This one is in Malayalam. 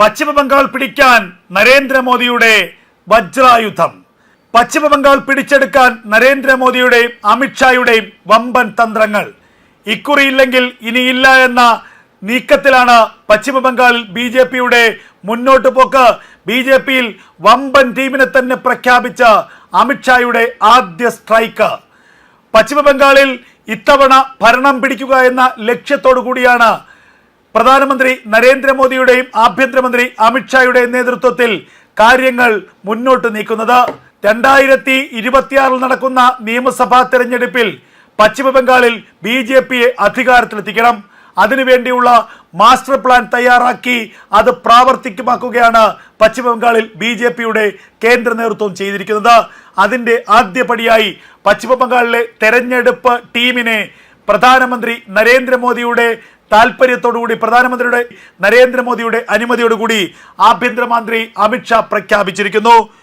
പശ്ചിമബംഗാൾ പിടിക്കാൻ നരേന്ദ്രമോദിയുടെ വജ്രായുധം. പശ്ചിമബംഗാൾ പിടിച്ചെടുക്കാൻ നരേന്ദ്രമോദിയുടെയും അമിത്ഷായുടെയും വമ്പൻ തന്ത്രങ്ങൾ. ഇക്കുറിയില്ലെങ്കിൽ ഇനിയില്ല എന്ന നീക്കത്തിലാണ് പശ്ചിമബംഗാളിൽ BJPയുടെ മുന്നോട്ട് പോക്ക്. BJPയിൽ വമ്പൻ ടീമിനെ തന്നെ പ്രഖ്യാപിച്ച അമിത്ഷായുടെ ആദ്യ സ്ട്രൈക്ക്. പശ്ചിമബംഗാളിൽ ഇത്തവണ ഭരണം പിടിക്കുക എന്ന ലക്ഷ്യത്തോടു കൂടിയാണ് പ്രധാനമന്ത്രി നരേന്ദ്രമോദിയുടെയും ആഭ്യന്തരമന്ത്രി അമിത്ഷായുടെയും നേതൃത്വത്തിൽ കാര്യങ്ങൾ മുന്നോട്ട് നീക്കുന്നത്. 2026 നടക്കുന്ന നിയമസഭാ തെരഞ്ഞെടുപ്പിൽ പശ്ചിമബംഗാളിൽ BJPയെ അധികാരത്തിലെത്തിക്കണം. അതിനുവേണ്ടിയുള്ള മാസ്റ്റർ പ്ലാൻ തയ്യാറാക്കി അത് പ്രാവർത്തികമാക്കുകയാണ് പശ്ചിമബംഗാളിൽ BJPയുടെ കേന്ദ്ര നേതൃത്വം ചെയ്തിരിക്കുന്നത്. അതിൻ്റെ ആദ്യപടിയായി പശ്ചിമബംഗാളിലെ തെരഞ്ഞെടുപ്പ് ടീമിനെ പ്രധാനമന്ത്രി നരേന്ദ്രമോദിയുടെ താല്പര്യത്തോടുകൂടി, നരേന്ദ്രമോദിയുടെ അനുമതിയോടുകൂടി ആഭ്യന്തരമന്ത്രി അമിത്ഷാ പ്രഖ്യാപിച്ചിരിക്കുന്നു.